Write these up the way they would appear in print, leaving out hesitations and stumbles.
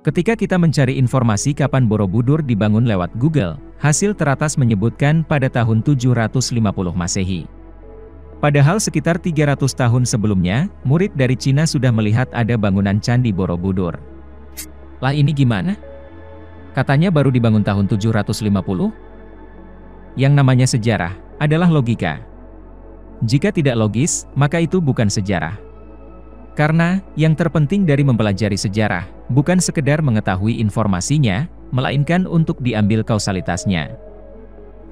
Ketika kita mencari informasi kapan Borobudur dibangun lewat Google, hasil teratas menyebutkan pada tahun 750 Masehi. Padahal sekitar 300 tahun sebelumnya, murid dari Cina sudah melihat ada bangunan Candi Borobudur. Lah ini gimana? Katanya baru dibangun tahun 750? Yang namanya sejarah adalah logika. Jika tidak logis, maka itu bukan sejarah. Karena, yang terpenting dari mempelajari sejarah, bukan sekedar mengetahui informasinya, melainkan untuk diambil kausalitasnya.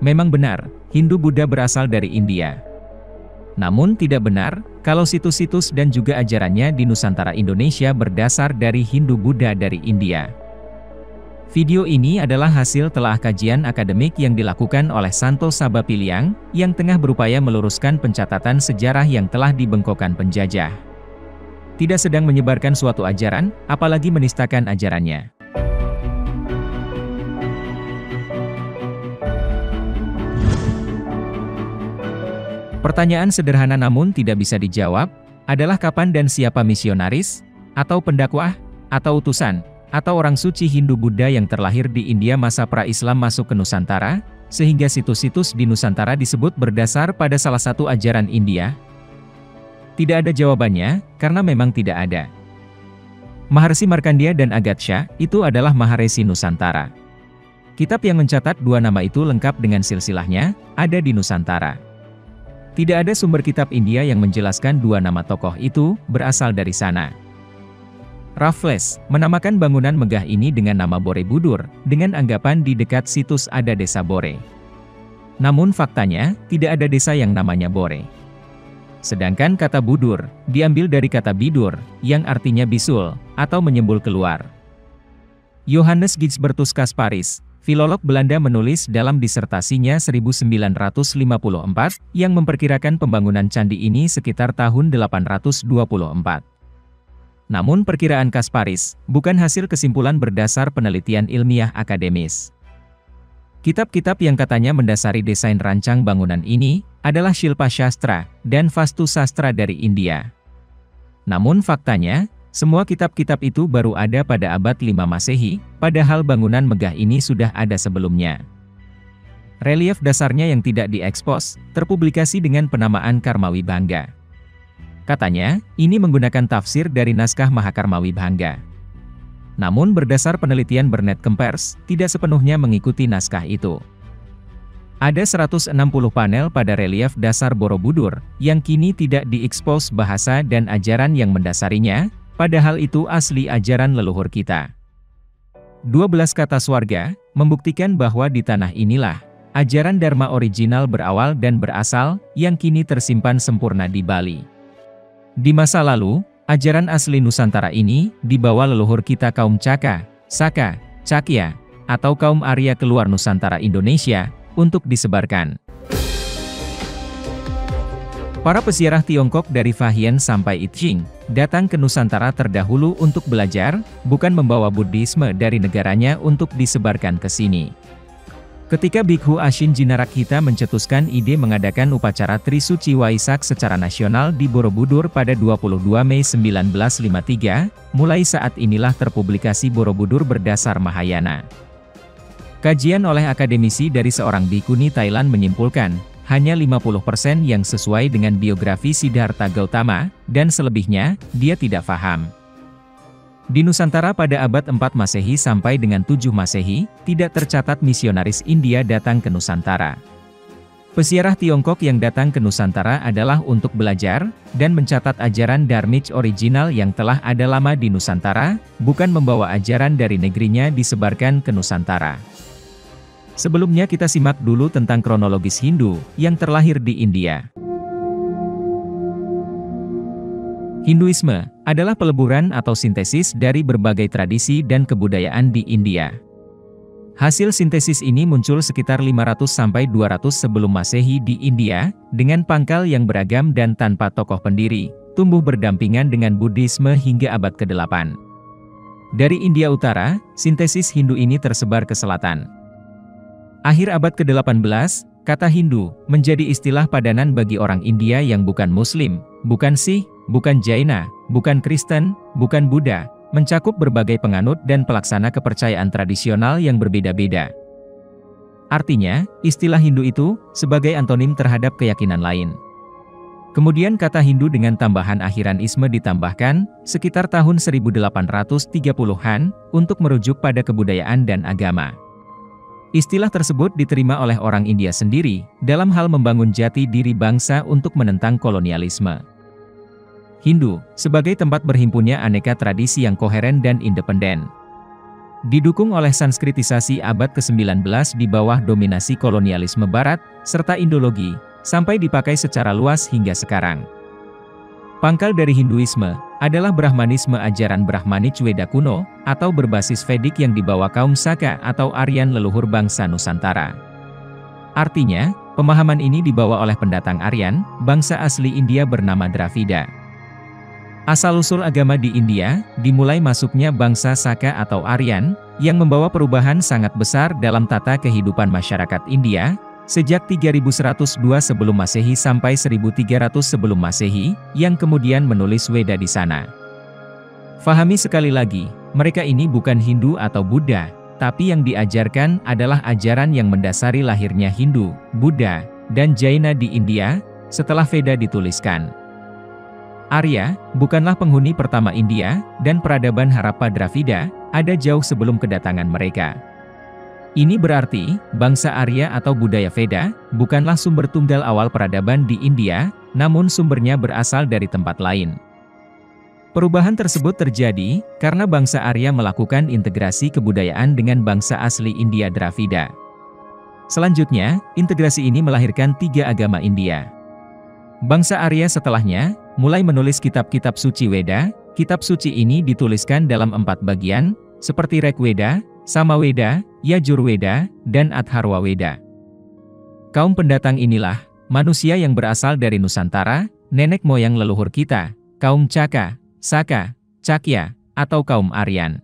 Memang benar, Hindu-Buddha berasal dari India. Namun tidak benar, kalau situs-situs dan juga ajarannya di Nusantara Indonesia berdasar dari Hindu-Buddha dari India. Video ini adalah hasil telah kajian akademik yang dilakukan oleh Santo Sabapiliang, yang tengah berupaya meluruskan pencatatan sejarah yang telah dibengkokkan penjajah. Tidak sedang menyebarkan suatu ajaran, apalagi menistakan ajarannya. Pertanyaan sederhana namun tidak bisa dijawab, adalah kapan dan siapa misionaris, atau pendakwah, atau utusan, atau orang suci Hindu-Buddha yang terlahir di India masa pra-Islam masuk ke Nusantara, sehingga situs-situs di Nusantara disebut berdasar pada salah satu ajaran India? Tidak ada jawabannya, karena memang tidak ada. Maharsi Markandeya dan Agatsha, itu adalah Maharesi Nusantara. Kitab yang mencatat dua nama itu lengkap dengan silsilahnya, ada di Nusantara. Tidak ada sumber kitab India yang menjelaskan dua nama tokoh itu, berasal dari sana. Raffles, menamakan bangunan megah ini dengan nama Borobudur, dengan anggapan di dekat situs ada desa Bore. Namun faktanya, tidak ada desa yang namanya Bore. Sedangkan kata budur, diambil dari kata bidur, yang artinya bisul, atau menyembul keluar. Johannes Gijsbertus Kasparis, filolog Belanda menulis dalam disertasinya 1954, yang memperkirakan pembangunan candi ini sekitar tahun 824. Namun perkiraan Kasparis, bukan hasil kesimpulan berdasar penelitian ilmiah akademis. Kitab-kitab yang katanya mendasari desain rancang bangunan ini, adalah Shilpa Shastra, dan Vastu Sastra dari India. Namun faktanya, semua kitab-kitab itu baru ada pada abad 5 Masehi, padahal bangunan megah ini sudah ada sebelumnya. Relief dasarnya yang tidak diekspos, terpublikasi dengan penamaan Karmawi Bhanga. Katanya, ini menggunakan tafsir dari naskah Mahakarmawi Bhanga. Namun berdasar penelitian Bernard Kempers, tidak sepenuhnya mengikuti naskah itu. Ada 160 panel pada relief dasar Borobudur, yang kini tidak diekspos bahasa dan ajaran yang mendasarinya, padahal itu asli ajaran leluhur kita. 12 kata swarga, membuktikan bahwa di tanah inilah, ajaran Dharma original berawal dan berasal, yang kini tersimpan sempurna di Bali. Di masa lalu, ajaran asli Nusantara ini, dibawa leluhur kita kaum Caka, Saka, Cakya, atau kaum Arya keluar Nusantara Indonesia, untuk disebarkan. Para peziarah Tiongkok dari Fahian sampai Itching, datang ke Nusantara terdahulu untuk belajar, bukan membawa Buddhisme dari negaranya untuk disebarkan ke sini. Ketika Bhikkhu Ashin Jinarakhita mencetuskan ide mengadakan upacara Trisuci Waisak secara nasional di Borobudur pada 22 Mei 1953, mulai saat inilah terpublikasi Borobudur berdasar Mahayana. Kajian oleh akademisi dari seorang bhikkhuni Thailand menyimpulkan, hanya 50% yang sesuai dengan biografi Siddhartha Gautama, dan selebihnya, dia tidak paham. Di Nusantara pada abad 4 Masehi sampai dengan 7 Masehi, tidak tercatat misionaris India datang ke Nusantara. Peziarah Tiongkok yang datang ke Nusantara adalah untuk belajar, dan mencatat ajaran Dharmich original yang telah ada lama di Nusantara, bukan membawa ajaran dari negerinya disebarkan ke Nusantara. Sebelumnya kita simak dulu tentang kronologis Hindu, yang terlahir di India. Hinduisme adalah peleburan atau sintesis dari berbagai tradisi dan kebudayaan di India. Hasil sintesis ini muncul sekitar 500–200 sebelum Masehi di India, dengan pangkal yang beragam dan tanpa tokoh pendiri, tumbuh berdampingan dengan Buddhisme hingga abad ke-8. Dari India Utara, sintesis Hindu ini tersebar ke selatan. Akhir abad ke-18, kata Hindu menjadi istilah padanan bagi orang India yang bukan Muslim, bukan Sikh, bukan Jaina, bukan Kristen, bukan Buddha, mencakup berbagai penganut dan pelaksana kepercayaan tradisional yang berbeda-beda. Artinya, istilah Hindu itu sebagai antonim terhadap keyakinan lain. Kemudian kata Hindu dengan tambahan akhiran isme ditambahkan sekitar tahun 1830-an untuk merujuk pada kebudayaan dan agama. Istilah tersebut diterima oleh orang India sendiri dalam hal membangun jati diri bangsa untuk menentang kolonialisme. Hindu, sebagai tempat berhimpunnya aneka tradisi yang koheren dan independen. Didukung oleh sanskritisasi abad ke-19 di bawah dominasi kolonialisme Barat, serta Indologi, sampai dipakai secara luas hingga sekarang. Pangkal dari Hinduisme adalah Brahmanisme, ajaran Brahmanik Weda kuno, atau berbasis Vedik yang dibawa kaum Saka atau Aryan leluhur bangsa Nusantara. Artinya, pemahaman ini dibawa oleh pendatang Aryan, bangsa asli India bernama Dravida. Asal-usul agama di India, dimulai masuknya bangsa Saka atau Aryan, yang membawa perubahan sangat besar dalam tata kehidupan masyarakat India, sejak 3102 sebelum Masehi sampai 1300 sebelum Masehi, yang kemudian menulis Weda di sana. Fahami sekali lagi, mereka ini bukan Hindu atau Buddha, tapi yang diajarkan adalah ajaran yang mendasari lahirnya Hindu, Buddha, dan Jaina di India, setelah Veda dituliskan. Arya, bukanlah penghuni pertama India, dan peradaban Harappa Dravida, ada jauh sebelum kedatangan mereka. Ini berarti, bangsa Arya atau budaya Veda, bukanlah sumber tunggal awal peradaban di India, namun sumbernya berasal dari tempat lain. Perubahan tersebut terjadi, karena bangsa Arya melakukan integrasi kebudayaan dengan bangsa asli India Dravida. Selanjutnya, integrasi ini melahirkan 3 agama India. Bangsa Arya setelahnya, mulai menulis kitab-kitab suci Weda. Kitab suci ini dituliskan dalam 4 bagian, seperti Rigveda, Samaveda, Yajurveda, dan Atharvaveda. Kaum pendatang inilah, manusia yang berasal dari Nusantara, nenek moyang leluhur kita, kaum Caka, Saka, Cakya, atau kaum Aryan.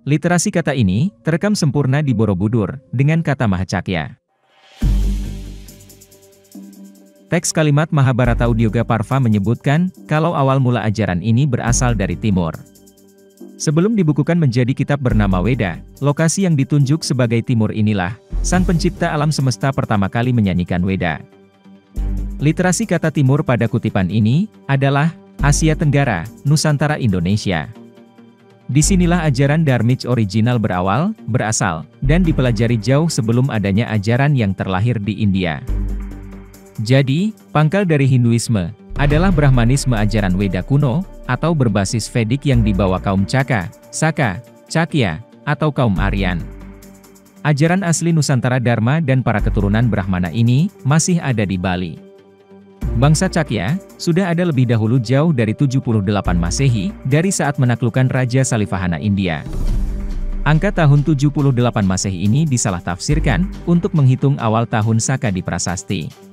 Literasi kata ini, terekam sempurna di Borobudur, dengan kata Mahacakya. Teks kalimat Mahabharata Udyogaparva menyebutkan, kalau awal mula ajaran ini berasal dari timur. Sebelum dibukukan menjadi kitab bernama Weda, lokasi yang ditunjuk sebagai timur inilah, Sang Pencipta alam semesta pertama kali menyanyikan Weda. Literasi kata timur pada kutipan ini, adalah Asia Tenggara, Nusantara Indonesia. Disinilah ajaran Dharmij original berasal, dan dipelajari jauh sebelum adanya ajaran yang terlahir di India. Jadi, pangkal dari Hinduisme, adalah Brahmanisme ajaran Weda kuno, atau berbasis Vedik yang dibawa kaum Caka, Saka, Cakya, atau kaum Aryan. Ajaran asli Nusantara Dharma dan para keturunan Brahmana ini, masih ada di Bali. Bangsa Cakya, sudah ada lebih dahulu jauh dari 78 Masehi, dari saat menaklukkan Raja Salivahana India. Angka tahun 78 Masehi ini disalah tafsirkan, untuk menghitung awal tahun Saka di Prasasti.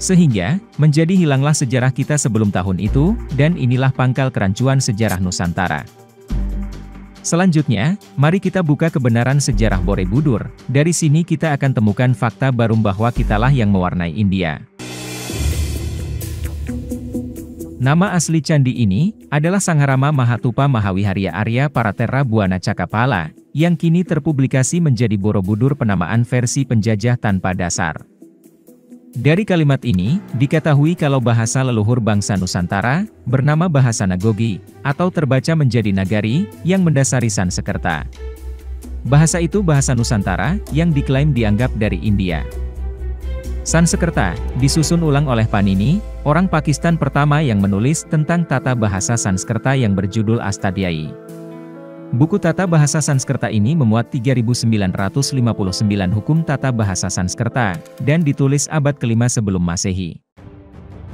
Sehingga, menjadi hilanglah sejarah kita sebelum tahun itu, dan inilah pangkal kerancuan sejarah Nusantara. Selanjutnya, mari kita buka kebenaran sejarah Borobudur. Dari sini kita akan temukan fakta baru bahwa kitalah yang mewarnai India. Nama asli candi ini, adalah Sangharama Mahatupa Mahawiharya Arya Paraterra Buana Cakapala, yang kini terpublikasi menjadi Borobudur penamaan versi penjajah tanpa dasar. Dari kalimat ini, diketahui kalau bahasa leluhur bangsa Nusantara, bernama bahasa Nagogi, atau terbaca menjadi Nagari, yang mendasari Sanskerta. Bahasa itu bahasa Nusantara, yang diklaim dianggap dari India. Sanskerta, disusun ulang oleh Panini, orang Pakistan pertama yang menulis tentang tata bahasa Sanskerta yang berjudul Astadhyayi. Buku tata bahasa Sanskerta ini memuat 3.959 hukum tata bahasa Sanskerta, dan ditulis abad ke-5 sebelum Masehi.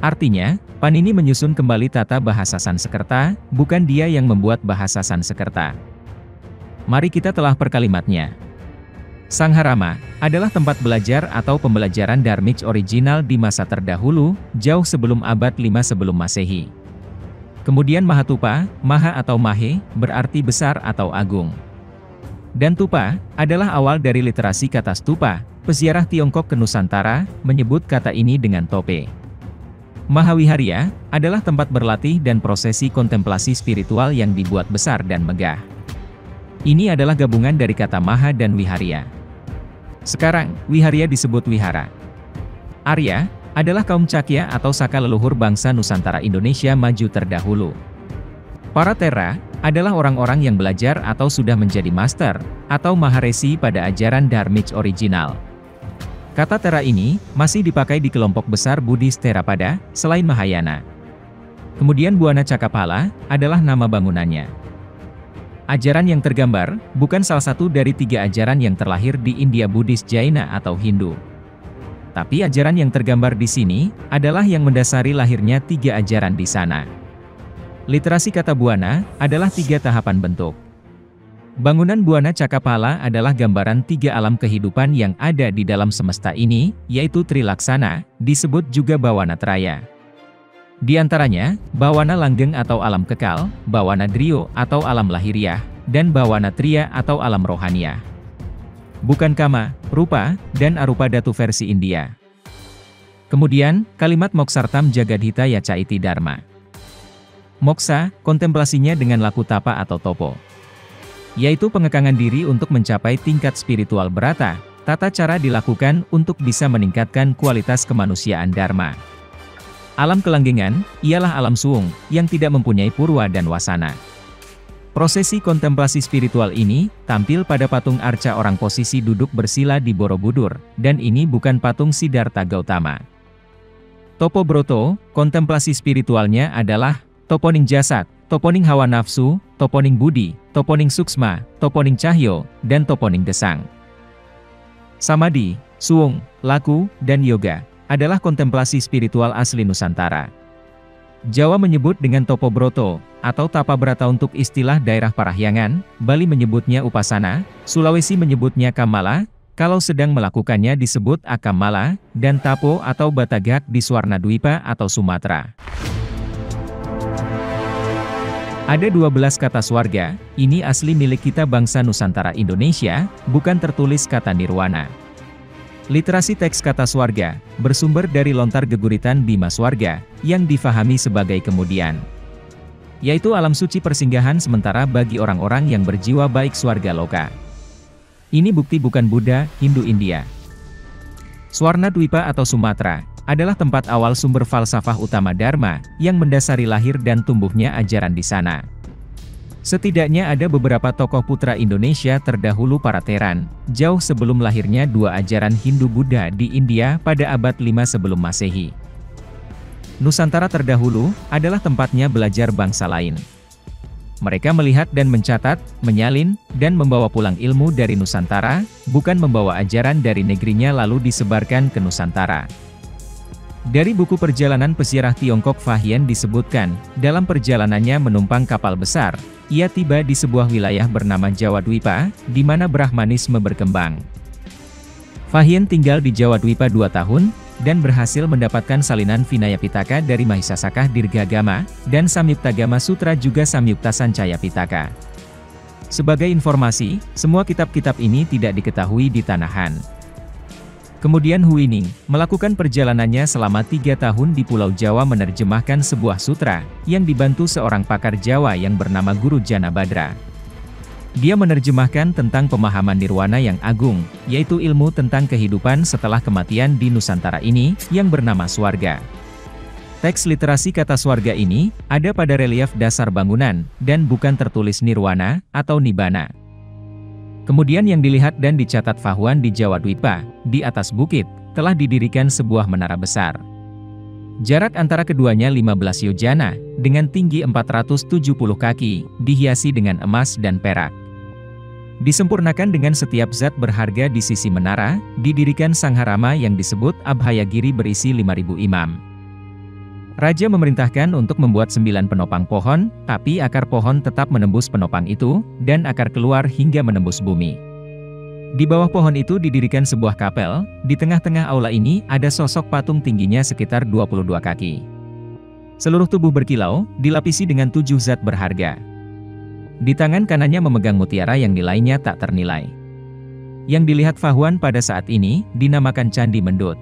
Artinya, Panini menyusun kembali tata bahasa Sanskerta, bukan dia yang membuat bahasa Sanskerta. Mari kita telah per kalimatnya. Sangharama adalah tempat belajar atau pembelajaran Dharmij original di masa terdahulu, jauh sebelum abad 5 sebelum Masehi. Kemudian Mahatupa, Maha atau Mahe, berarti besar atau agung. Dan Tupa, adalah awal dari literasi kata stupa, peziarah Tiongkok ke Nusantara, menyebut kata ini dengan tope. Mahawiharya adalah tempat berlatih dan prosesi kontemplasi spiritual yang dibuat besar dan megah. Ini adalah gabungan dari kata Maha dan Wiharya. Sekarang, Wiharya disebut wihara. Arya adalah kaum Cakya atau Saka leluhur bangsa Nusantara Indonesia maju terdahulu. Para Tera adalah orang-orang yang belajar atau sudah menjadi master, atau Maharesi pada ajaran Dharmic original. Kata Tera ini masih dipakai di kelompok besar Buddhis Theravada, selain Mahayana. Kemudian Buana Cakapala adalah nama bangunannya. Ajaran yang tergambar bukan salah satu dari 3 ajaran yang terlahir di India Buddhis Jaina atau Hindu. Tapi ajaran yang tergambar di sini adalah yang mendasari lahirnya 3 ajaran di sana. Literasi kata Buana adalah 3 tahapan bentuk. Bangunan Buana Cakapala adalah gambaran 3 alam kehidupan yang ada di dalam semesta ini, yaitu Trilaksana, disebut juga Bawana Traya. Di antaranya, Bawana Langgeng atau alam kekal, Bawana Drio atau alam lahiriah, dan Bawana Triya atau alam rohaniah. Bukan Kama, Rupa, dan Arupa Datu versi India. Kemudian, kalimat Moksartam Jagadhita Yacaiti Dharma. Moksa, kontemplasinya dengan laku tapa atau topo, yaitu pengekangan diri untuk mencapai tingkat spiritual berata. Tata cara dilakukan untuk bisa meningkatkan kualitas kemanusiaan Dharma. Alam kelanggengan ialah alam suung yang tidak mempunyai purwa dan wasana. Prosesi kontemplasi spiritual ini tampil pada patung arca orang posisi duduk bersila di Borobudur, dan ini bukan patung Siddhartha Gautama. Topo Broto, kontemplasi spiritualnya adalah toponing jasad, toponing hawa nafsu, toponing budi, toponing suksma, toponing cahyo, dan toponing gesang. Samadhi, suung, laku, dan yoga adalah kontemplasi spiritual asli Nusantara. Jawa menyebut dengan topo broto, atau tapa brata untuk istilah daerah Parahyangan, Bali menyebutnya upasana, Sulawesi menyebutnya kamala, kalau sedang melakukannya disebut akamala, dan tapo atau batagak di Swarnadwipa atau Sumatera. Ada 12 kata swarga, ini asli milik kita bangsa Nusantara Indonesia, bukan tertulis kata nirwana. Literasi teks kata swarga, bersumber dari lontar geguritan Bima Swarga, yang difahami sebagai kemudian. Yaitu alam suci persinggahan sementara bagi orang-orang yang berjiwa baik swarga loka. Ini bukti bukan Buddha, Hindu India. Swarnadwipa atau Sumatera adalah tempat awal sumber falsafah utama Dharma, yang mendasari lahir dan tumbuhnya ajaran di sana. Setidaknya ada beberapa tokoh putra Indonesia terdahulu para Teran, jauh sebelum lahirnya 2 ajaran Hindu-Buddha di India pada abad 5 sebelum Masehi. Nusantara terdahulu adalah tempatnya belajar bangsa lain. Mereka melihat dan mencatat, menyalin, dan membawa pulang ilmu dari Nusantara, bukan membawa ajaran dari negerinya lalu disebarkan ke Nusantara. Dari buku perjalanan pesiarah Tiongkok Fahian disebutkan, dalam perjalanannya menumpang kapal besar, ia tiba di sebuah wilayah bernama Jawa Dwipa, di mana Brahmanisme berkembang. Fahian tinggal di Jawa Dwipa 2 tahun, dan berhasil mendapatkan salinan Vinaya Pitaka dari Mahisasaka Dirgagama, dan Samyuktagama Sutra juga Samyukta Sancaya Pitaka. Sebagai informasi, semua kitab-kitab ini tidak diketahui di tanah Han. Kemudian Huining melakukan perjalanannya selama 3 tahun di Pulau Jawa menerjemahkan sebuah sutra, yang dibantu seorang pakar Jawa yang bernama Guru Janabadra. Dia menerjemahkan tentang pemahaman nirwana yang agung, yaitu ilmu tentang kehidupan setelah kematian di Nusantara ini, yang bernama swarga. Teks literasi kata swarga ini, ada pada relief dasar bangunan, dan bukan tertulis nirwana, atau nibbana. Kemudian yang dilihat dan dicatat Fahuan di Jawa Dwipa, di atas bukit, telah didirikan sebuah menara besar. Jarak antara keduanya 15 yojana, dengan tinggi 470 kaki, dihiasi dengan emas dan perak. Disempurnakan dengan setiap zat berharga di sisi menara, didirikan sangharama yang disebut Abhayagiri berisi 5.000 imam. Raja memerintahkan untuk membuat 9 penopang pohon, tapi akar pohon tetap menembus penopang itu, dan akar keluar hingga menembus bumi. Di bawah pohon itu didirikan sebuah kapel, di tengah-tengah aula ini ada sosok patung tingginya sekitar 22 kaki. Seluruh tubuh berkilau, dilapisi dengan 7 zat berharga. Di tangan kanannya memegang mutiara yang nilainya tak ternilai. Yang dilihat Fahuan pada saat ini, dinamakan Candi Mendut.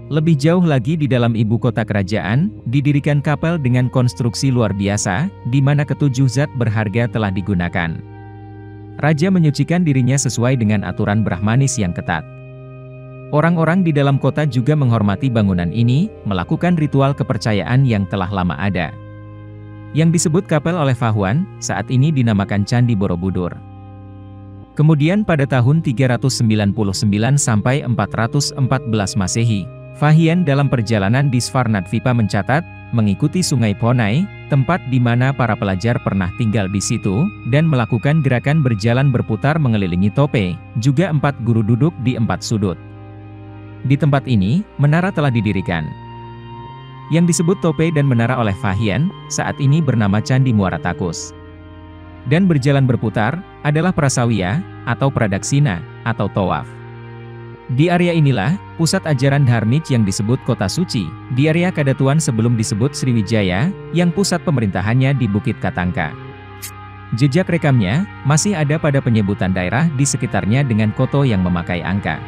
Lebih jauh lagi di dalam ibu kota kerajaan, didirikan kapel dengan konstruksi luar biasa, di mana ketujuh zat berharga telah digunakan. Raja menyucikan dirinya sesuai dengan aturan Brahmanis yang ketat. Orang-orang di dalam kota juga menghormati bangunan ini, melakukan ritual kepercayaan yang telah lama ada. Yang disebut kapel oleh Fahuan, saat ini dinamakan Candi Borobudur. Kemudian pada tahun 399 sampai 414 Masehi, Fahian dalam perjalanan di Svarnadvipa mencatat, mengikuti sungai Ponai, tempat di mana para pelajar pernah tinggal di situ, dan melakukan gerakan berjalan berputar mengelilingi tope, juga 4 guru duduk di 4 sudut. Di tempat ini, menara telah didirikan. Yang disebut tope dan menara oleh Fahian, saat ini bernama Candi Muara Takus. Dan berjalan berputar, adalah prasawiya, atau pradaksina, atau tawaf. Di area inilah, pusat ajaran dharmik yang disebut Kota Suci, di area Kadatuan sebelum disebut Sriwijaya, yang pusat pemerintahannya di Bukit Katangka. Jejak rekamnya, masih ada pada penyebutan daerah di sekitarnya dengan koto yang memakai angka.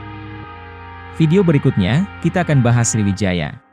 Video berikutnya, kita akan bahas Sriwijaya.